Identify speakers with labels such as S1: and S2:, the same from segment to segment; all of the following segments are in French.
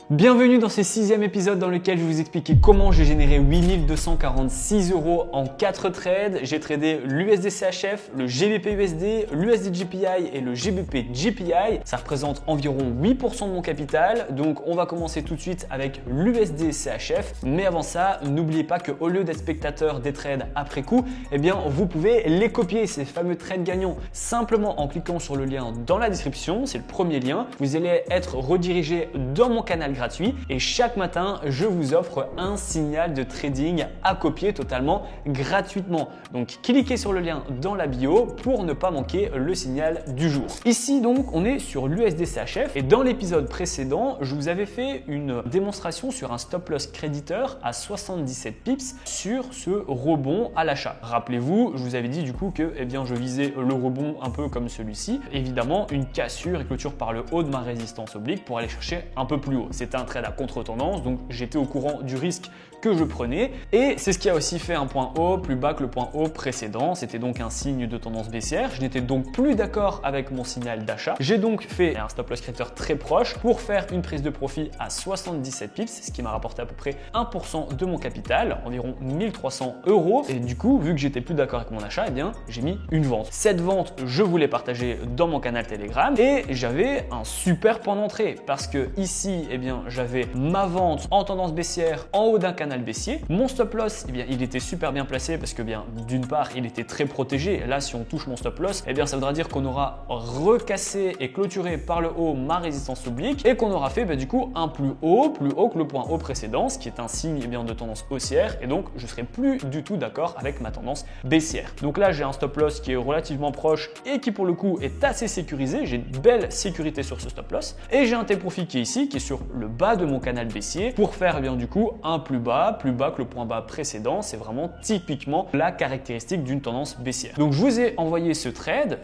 S1: Bienvenue dans ce 6e épisode dans lequel je vais vous expliquer comment j'ai généré 8246 € en 4 trades. J'ai tradé l'USD CHF, le GBP USD, l'USD GPI et le GBP GPI. Ça représente environ 8% de mon capital. Donc on va commencer tout de suite avec l'USD CHF. Mais avant ça, n'oubliez pas qu'au lieu d'être spectateur des trades après coup, eh bien vous pouvez les copier, ces fameux trades gagnants, simplement en cliquant sur le lien dans la description. C'est le premier lien. Vous allez être redirigé dans mon canal gratuit et chaque matin je vous offre un signal de trading à copier totalement gratuitement. Donc cliquez sur le lien dans la bio pour ne pas manquer le signal du jour. Ici donc on est sur l'USD CHF et dans l'épisode précédent je vous avais fait une démonstration sur un stop loss créditeur à 77 pips sur ce rebond à l'achat. Rappelez-vous, je vous avais dit du coup que je visais le rebond un peu comme celui-ci, évidemment une cassure et clôture par le haut de ma résistance oblique pour aller chercher un peu plus haut. C'était un trade à contre-tendance, donc j'étais au courant du risque que je prenais et c'est ce qui a aussi fait un point haut plus bas que le point haut précédent. C'était donc un signe de tendance baissière. Je n'étais donc plus d'accord avec mon signal d'achat. J'ai donc fait un stop loss créditeur très proche pour faire une prise de profit à 77 pips, ce qui m'a rapporté à peu près 1% de mon capital, environ 1300 €. Et du coup, vu que j'étais plus d'accord avec mon achat, j'ai mis une vente. Cette vente, je voulais partager dans mon canal Telegram et j'avais un super point d'entrée parce que ici, j'avais ma vente en tendance baissière en haut d'un canal baissier. Mon stop loss, il était super bien placé parce que d'une part, il était très protégé. Là, si on touche mon stop loss, ça voudra dire qu'on aura recassé et clôturé par le haut ma résistance oblique et qu'on aura fait du coup un plus haut que le point haut précédent, ce qui est un signe de tendance haussière et donc je serai plus du tout d'accord avec ma tendance baissière. Donc là, j'ai un stop loss qui est relativement proche et qui pour le coup est assez sécurisé. J'ai une belle sécurité sur ce stop loss et j'ai un take profit qui est ici, qui est sur le bas de mon canal baissier pour faire du coup un plus bas que le point bas précédent. C'est vraiment typiquement la caractéristique d'une tendance baissière. Donc je vous ai envoyé ce trade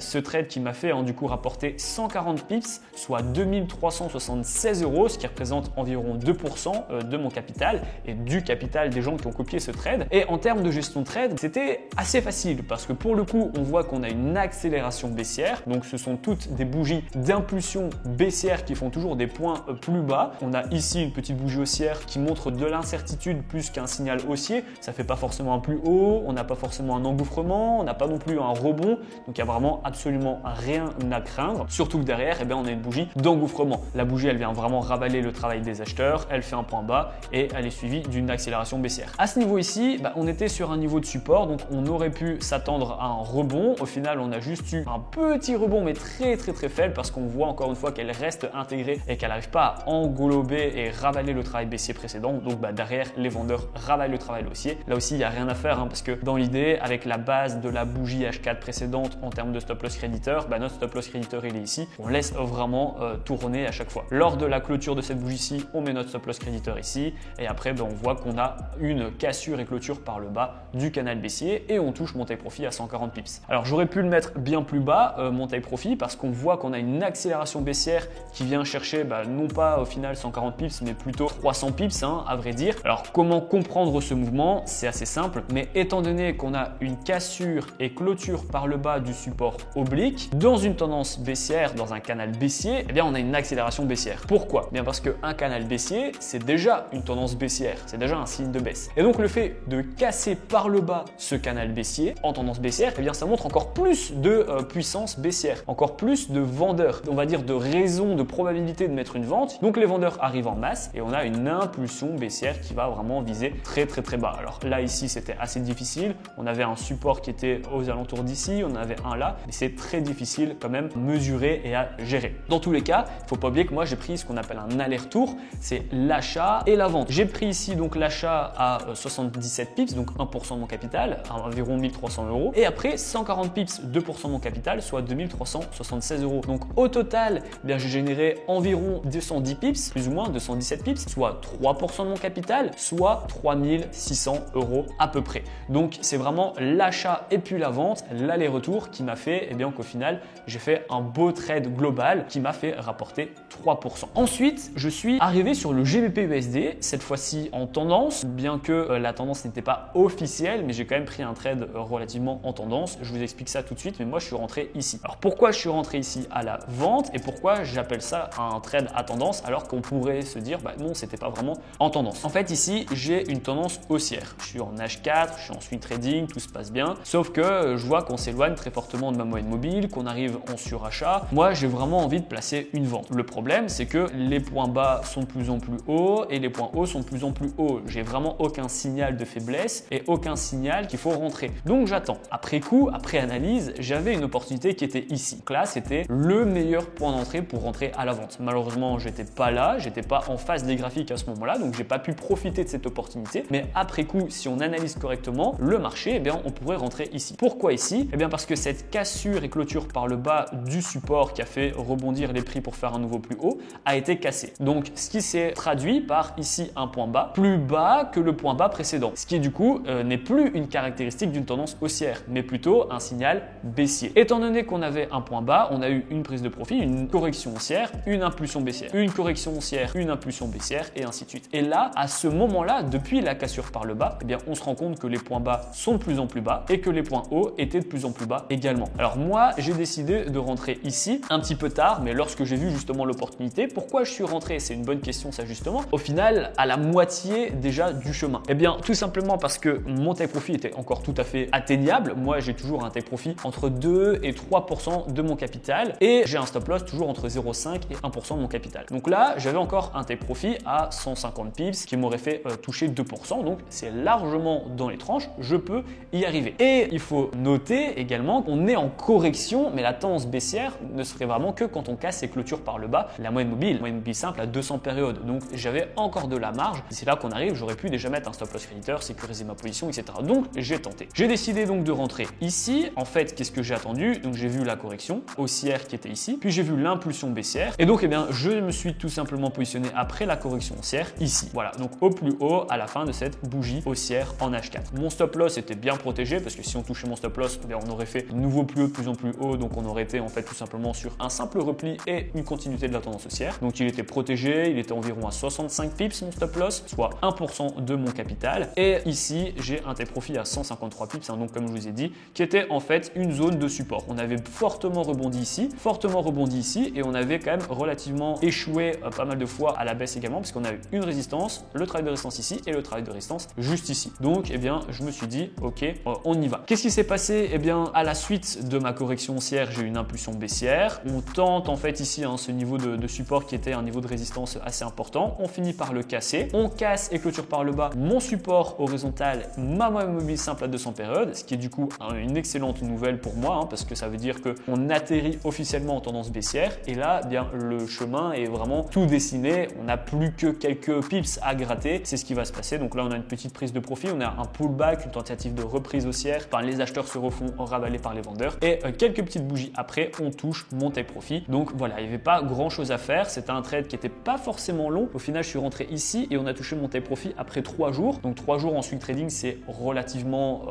S1: qui m'a fait du coup rapporter 140 pips, soit 2376 €, ce qui représente environ 2% de mon capital et du capital des gens qui ont copié ce trade. Et en termes de gestion de trade, c'était assez facile parce que pour le coup, on voit qu'on a une accélération baissière. Donc ce sont toutes des bougies d'impulsion baissière qui font toujours des points plus bas. On a ici une petite bougie haussière qui montre de l'incertitude plus qu'un signal haussier. Ça fait pas forcément un plus haut, on n'a pas forcément un engouffrement, on n'a pas non plus un rebond. Donc il y a vraiment absolument rien à craindre. Surtout que derrière, on a une bougie d'engouffrement. La bougie, elle vient vraiment ravaler le travail des acheteurs. Elle fait un point bas et elle est suivie d'une accélération baissière. À ce niveau ici, on était sur un niveau de support, donc on aurait pu s'attendre à un rebond. Au final, on a juste eu un petit rebond, mais très faible parce qu'on voit encore une fois qu'elle reste intégrée et qu'elle n'arrive pas à englober et ravaler le travail baissier précédent. Donc derrière, les vendeurs ravalent le travail haussier. Là aussi, il n'y a rien à faire parce que dans l'idée, avec la base de la bougie H4 précédente en termes de stop loss créditeur, notre stop loss créditeur il est ici. On laisse vraiment tourner à chaque fois. Lors de la clôture de cette bougie-ci, on met notre stop loss créditeur ici et après on voit qu'on a une cassure et clôture par le bas du canal baissier et on touche mon take profit à 140 pips. Alors j'aurais pu le mettre bien plus bas mon take profit parce qu'on voit qu'on a une accélération baissière qui vient chercher non pas au final 140 pips mais plutôt 300 pips à vrai dire. Alors comment comprendre ce mouvement? C'est assez simple, mais étant donné qu'on a une cassure et clôture par le bas du support oblique dans une tendance baissière, dans un canal baissier, on a une accélération baissière. Pourquoi? Parce qu'un canal baissier, c'est déjà une tendance baissière, c'est déjà un signe de baisse. Et donc le fait de casser par le bas ce canal baissier en tendance baissière, ça montre encore plus de puissance baissière, encore plus de vendeurs, on va dire de raison, de probabilité de mettre une vente. Donc les vendeurs arrivent en masse et on a une impulsion baissière qui va vraiment viser très bas. Alors là ici c'était assez difficile, on avait un support qui était aux alentours d'ici, on avait un là, mais c'est très difficile quand même mesurer et à gérer. Dans tous les cas, il ne faut pas oublier que moi j'ai pris ce qu'on appelle un aller-retour, c'est l'achat et la vente. J'ai pris ici donc l'achat à 77 pips, donc 1% de mon capital, à environ 1300 €, et après 140 pips, 2% de mon capital, soit 2376 €. Donc au total, j'ai généré environ 210 pips, plus ou moins 217 pips, soit 3% de mon capital, soit 3600 € à peu près. Donc c'est vraiment l'achat et puis la vente, l'aller-retour qui m'a fait qu'au final j'ai fait un beau trade global qui m'a fait rapporter 3%. Ensuite, je suis arrivé sur le GBP USD, cette fois-ci en tendance, bien que la tendance n'était pas officielle, mais j'ai quand même pris un trade relativement en tendance. Je vous explique ça tout de suite, mais moi je suis rentré ici. Alors pourquoi je suis rentré ici à la vente et pourquoi j'appelle ça un trade à tendance alors qu'on pourrait se dire bah non, c'était pas vraiment en tendance. En fait, ici, j'ai une tendance haussière. Je suis en H4, je suis en swing trading, tout se passe bien. Sauf que je vois qu'on s'éloigne très fortement de ma moyenne mobile, qu'on arrive en surachat. Moi, j'ai vraiment envie de placer une vente. Le problème, c'est que les points bas sont de plus en plus hauts et les points hauts sont de plus en plus hauts. J'ai vraiment aucun signal de faiblesse et aucun signal qu'il faut rentrer. Donc j'attends. Après coup, après analyse, j'avais une opportunité qui était ici. Donc là, c'était le meilleur point d'entrée pour rentrer à la vente. Malheureusement, j'étais pas là, j'étais pas en face des graphiques à ce moment-là, donc j'ai pas pu profiter de cette opportunité. Mais après coup, si on analyse correctement le marché, eh bien, on pourrait rentrer ici. Pourquoi ici? Eh bien, parce que cette cassure et clôture par le bas du support qui a fait rebondir les prix pour faire un nouveau plus haut a été cassé. Donc, ce qui s'est traduit par ici un point bas, plus bas que le point bas précédent. Ce qui, du coup, n'est plus une caractéristique d'une tendance haussière, mais plutôt un signal baissier. Étant donné qu'on avait un point bas, on a eu une prise de profit, une correction haussière, une impulsion baissière, une correction haussière, une impulsion baissière et ainsi de suite. Et là, à ce moment-là, depuis la cassure par le bas, eh bien, on se rend compte que les points bas sont de plus en plus bas et que les points hauts étaient de plus en plus bas également. Alors moi, j'ai décidé de rentrer ici un petit peu tard, mais lorsque j'ai vu justement l'opportunité, pourquoi je suis rentré? C'est une bonne question ça justement. Au final, à la moitié déjà du chemin. Eh bien, tout simplement parce que mon take profit était encore tout à fait atteignable. Moi, j'ai toujours un take profit entre 2 et 3% de mon capital et j'ai un stop loss toujours entre 0,5 et 1% de mon capital. Donc là, j'avais encore un take profit à 150 pips qui m'aurait fait toucher 2%. Donc c'est largement dans les tranches, je peux y arriver. Et il faut noter également qu'on est en correction, mais la tendance baissière ne serait vraiment que quand on casse ces clôtures par le bas, la moyenne mobile simple à 200 périodes. Donc j'avais encore de la marge. C'est là qu'on arrive, j'aurais pu déjà mettre un stop loss crediteur, sécuriser ma position, etc. Donc j'ai tenté. J'ai décidé donc de rentrer ici. En fait, qu'est-ce que j'ai attendu? Donc j'ai vu la correction haussière qui était ici, puis j'ai vu l'impulsion baissière. Et donc, eh bien, je me suis tout simplement positionné après la correction haussière ici. Voilà, donc au plus haut à la fin de cette bougie haussière en H4. Mon stop loss était bien protégé parce que si on touchait mon stop loss, eh bien, on aurait fait nouveau plus haut de plus en plus haut. Donc on aurait été en fait tout simplement sur un simple repli et une continuité de la tendance haussière. Donc il était protégé, il était environ à 65 pips mon stop loss, soit 1% de mon capital. Et ici, j'ai un take profit à 153 pips, hein, donc comme je vous ai dit, qui était en fait une zone de support. On avait fortement rebondi ici et on avait quand même relativement échoué pas mal de fois à la baisse également parce qu'on a eu une résistance, le travail de résistance ici et le travail de résistance juste ici. Donc, eh bien, je me suis dit, ok, on y va. Qu'est-ce qui s'est passé? Eh bien, à la suite de ma correction haussière, j'ai eu une impulsion baissière. On tente en fait ici ce niveau de support qui était un niveau de résistance assez important. On finit par le casser. On casse et clôture par le bas mon support horizontal, ma moyenne mobile simple à 200 périodes, ce qui est du coup une excellente nouvelle pour moi parce que ça veut dire qu'on atterrit officiellement en tendance baissière et là, eh bien, le chemin est vraiment tout dessiné. On n'a plus que quelques pips à gratter. C'est ce qui va se passer. Donc là, on a une petite prise de profit. On a un pullback, une tentative de reprise haussière. Enfin, les acheteurs se refont raballer par les vendeurs et quelques petites bougies après, on touche mon take profit. Donc voilà, il n'y avait pas grand chose à faire. C'était un trade qui n'était pas forcément long. Au final, je suis rentré ici et on a touché mon take profit après 3 jours. Donc 3 jours en swing trading, c'est relativement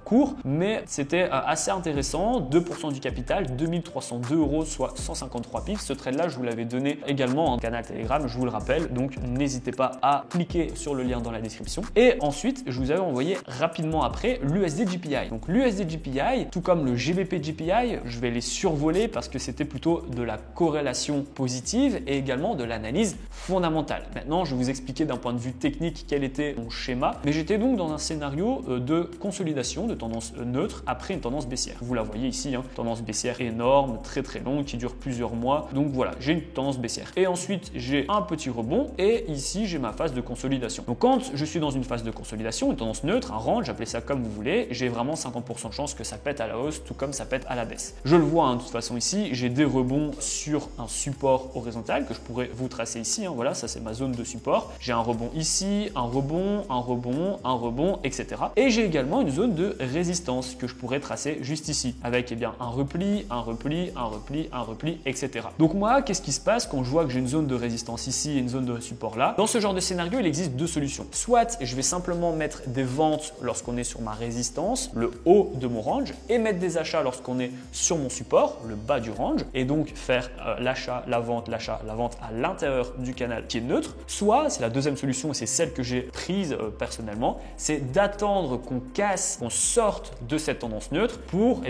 S1: court, mais c'était assez intéressant. 2% du capital, 2302 €, soit 153 pips. Ce trade-là, je vous l'avais donné également en canal Telegram, je vous le rappelle. Donc n'hésitez pas à cliquer sur le lien dans la description. Et ensuite, je vous avais envoyé rapidement après l'USD GPI. Donc l'USD GPI, tout comme le GBP GPI, je vais les survoler parce que c'était plutôt de la corrélation positive et également de l'analyse fondamentale. Maintenant, je vais vous expliquer d'un point de vue technique quel était mon schéma, mais j'étais donc dans un scénario de consolidation de tendance neutre après une tendance baissière. Vous la voyez ici, tendance baissière énorme, très longue, qui dure plusieurs mois. Donc voilà, j'ai une tendance baissière. Et ensuite, j'ai un petit rebond et ici, j'ai ma phase de consolidation. Donc quand je suis dans une phase de consolidation, une tendance neutre, un range, appelez ça comme vous voulez, j'ai vraiment 50% de chance que ça pète à la hausse, tout comme ça pète à la baisse. Je le vois de toute façon ici, j'ai des rebonds sur un support horizontal que je pourrais vous tracer ici. Voilà, ça c'est ma zone de support. J'ai un rebond ici, un rebond, etc. Et j'ai également une zone de résistance que je pourrais tracer juste ici, avec un repli, etc. Donc moi, qu'est-ce qui se passe quand je vois que j'ai une zone de résistance ici et une zone de support là? Dans ce genre de scénario, il existe deux solutions. Soit je vais simplement mettre des ventes lorsqu'on est sur ma résistance, le haut de mon range, et mettre des achats lorsqu'on est sur mon support, le bas du range, et donc faire l'achat, la vente à l'intérieur du canal qui est neutre. Soit, c'est la deuxième solution et c'est celle que j'ai prise personnellement, c'est d'attendre qu'on casse, qu'on sorte de cette tendance neutre pour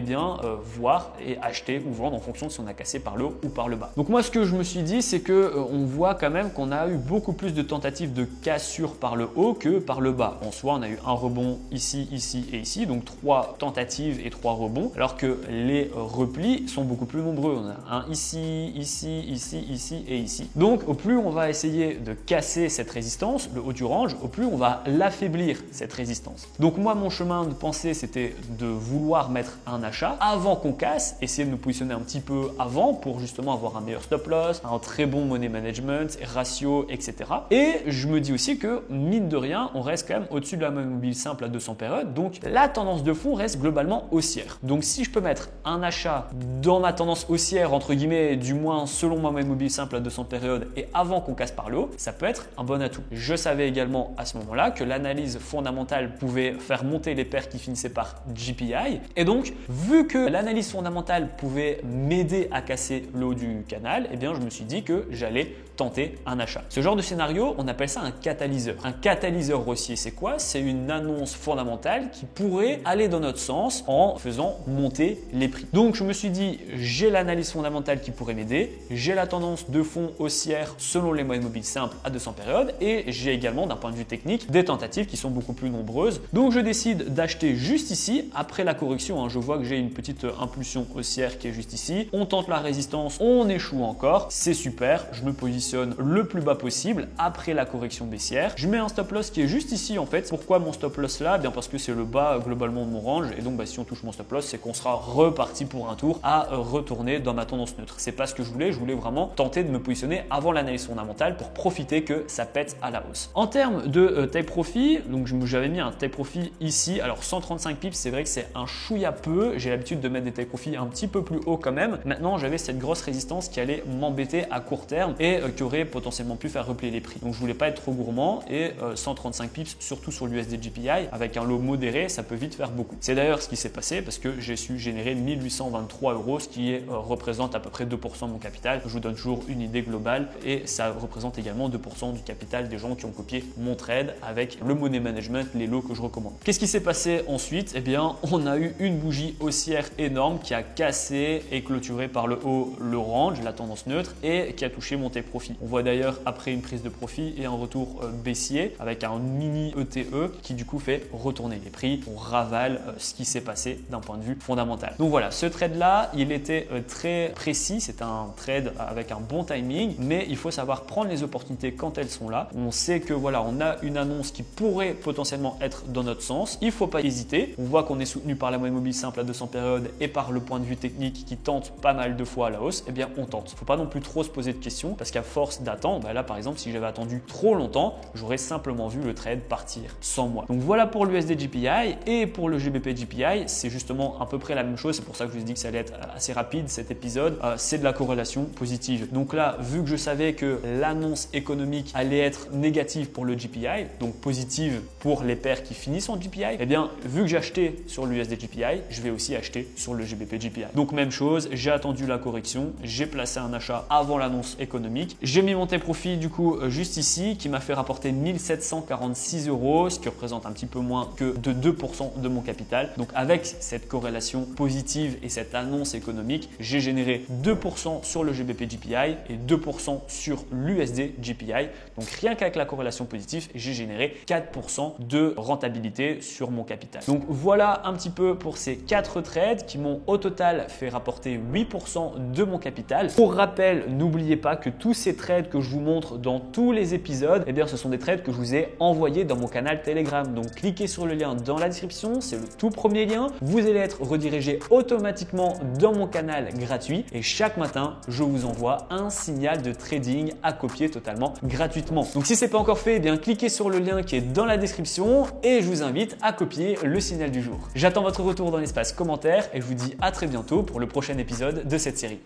S1: voir et acheter ou vendre en fonction de si on a cassé par le haut ou par le bas. Donc moi, ce que je me suis dit, c'est que on voit vois quand même qu'on a eu beaucoup plus de tentatives de cassure par le haut que par le bas. En soi, on a eu un rebond ici, ici et ici, donc 3 tentatives et 3 rebonds, alors que les replis sont beaucoup plus nombreux. On a un ici, ici, ici, ici et ici. Donc au plus on va essayer de casser cette résistance, le haut du range, au plus on va l'affaiblir cette résistance. Donc moi, mon chemin de pensée, c'était de vouloir mettre un achat avant qu'on casse, essayer de nous positionner un petit peu avant pour justement avoir un meilleur stop loss, un très bon money management, ratio, etc. Et je me dis aussi que mine de rien, on reste quand même au-dessus de la moyenne mobile simple à 200 périodes, donc la tendance de fond reste globalement haussière. Donc si je peux mettre un achat dans ma tendance haussière, entre guillemets, du moins selon ma moyenne mobile simple à 200 périodes et avant qu'on casse par le haut, ça peut être un bon atout. Je savais également à ce moment-là que l'analyse fondamentale pouvait faire monter les paires qui finissaient par GPI. Et donc, vu que l'analyse fondamentale pouvait m'aider à casser le haut du canal, eh bien, je me suis dit que j'allais tenter un achat. Ce genre de scénario, on appelle ça un catalyseur. Un catalyseur haussier, c'est quoi? C'est une annonce fondamentale qui pourrait aller dans notre sens en faisant monter les prix. Donc, je me suis dit, j'ai l'analyse fondamentale qui pourrait m'aider, j'ai la tendance de fond haussière selon les moyennes mobiles simples à 200 périodes et j'ai également d'un point de vue technique des tentatives qui sont beaucoup plus nombreuses. Donc, je décide d'acheter juste ici après la correction. Je vois que j'ai une petite impulsion haussière qui est juste ici. On tente la résistance, on échoue encore. C'est super. Je me positionne le plus bas possible après la correction baissière. Je mets un stop loss qui est juste ici en fait. Pourquoi mon stop loss là? Bien parce que c'est le bas globalement de mon range et donc si on touche mon stop loss, c'est qu'on sera reparti pour un tour à retourner dans ma tendance neutre. C'est pas ce que je voulais vraiment tenter de me positionner avant l'analyse fondamentale pour profiter que ça pète à la hausse. En termes de take profit, donc j'avais mis un take profit ici. Alors 135 pips, c'est vrai que c'est un chouïa peu. J'ai l'habitude de mettre des take profit un petit peu plus haut quand même. Maintenant, j'avais cette grosse résistance qui allait m'embêter à court terme et qui aurait potentiellement pu faire replier les prix. Donc je voulais pas être trop gourmand et 135 pips, surtout sur l'USD GPI, avec un lot modéré, ça peut vite faire beaucoup. C'est d'ailleurs ce qui s'est passé parce que j'ai su générer 1823 €, ce qui représente à peu près 2% de mon capital. Je vous donne toujours une idée globale et ça représente également 2% du capital des gens qui ont copié mon trade avec le money management, les lots que je recommande. Qu'est-ce qui s'est passé ensuite? Eh bien, on a eu une bougie haussière énorme qui a cassé et clôturé par le haut le range, la tendance neutre, et qui a touché mon take profit. On voit d'ailleurs après une prise de profit et un retour baissier avec un mini ETE qui du coup fait retourner les prix. On ravale ce qui s'est passé d'un point de vue fondamental. Donc voilà, ce trade là, il était très précis. C'est un trade avec un bon timing, mais il faut savoir prendre les opportunités quand elles sont là. On sait que voilà, on a une annonce qui pourrait potentiellement être dans notre sens. Il ne faut pas hésiter. On voit qu'on est soutenu par la moyenne mobile simple à 200 périodes et par le point de vue technique qui tente pas mal de fois à la hausse. Eh bien, on tente. Il ne faut pas non plus trop se poser de questions parce qu'à force d'attendre, là par exemple, si j'avais attendu trop longtemps, j'aurais simplement vu le trade partir sans moi. Donc voilà pour l'USD GPI et pour le GBP GPI, c'est justement à peu près la même chose. C'est pour ça que je vous ai dit que ça allait être assez rapide cet épisode. C'est de la corrélation positive. Donc là, vu que je savais que l'annonce économique allait être négative pour le GPI, donc positive pour les paires qui finissent en GPI, eh bien, vu que j'ai acheté sur l'USD GPI, je vais aussi acheter sur le GBP GPI. Donc même chose, j'ai attendu la correction, j'ai placé un achat avant l'annonce économique, j'ai mis mon take profit du coup juste ici qui m'a fait rapporter 1746 €, ce qui représente un petit peu moins que de 2% de mon capital. Donc avec cette corrélation positive et cette annonce économique, j'ai généré 2% sur le GBP GPI et 2% sur l'USD GPI. Donc rien qu'avec la corrélation positive, j'ai généré 4% de rentabilité sur mon capital. Donc voilà un petit peu pour ces 4 trades qui m'ont au total fait rapporter 8% de mon capital. Pour rappel, n'oubliez pas que tous ces trades que je vous montre dans tous les épisodes, eh bien ce sont des trades que je vous ai envoyés dans mon canal Telegram. Donc cliquez sur le lien dans la description, c'est le tout premier lien. Vous allez être redirigé automatiquement dans mon canal gratuit et chaque matin, je vous envoie un signal de trading à copier totalement gratuitement. Donc si ce n'est pas encore fait, eh bien cliquez sur le lien qui est dans la description et je vous invite à copier le signal du jour. J'attends votre retour dans l'espace commentaire et je vous dis à très bientôt pour le prochain épisode de cette série.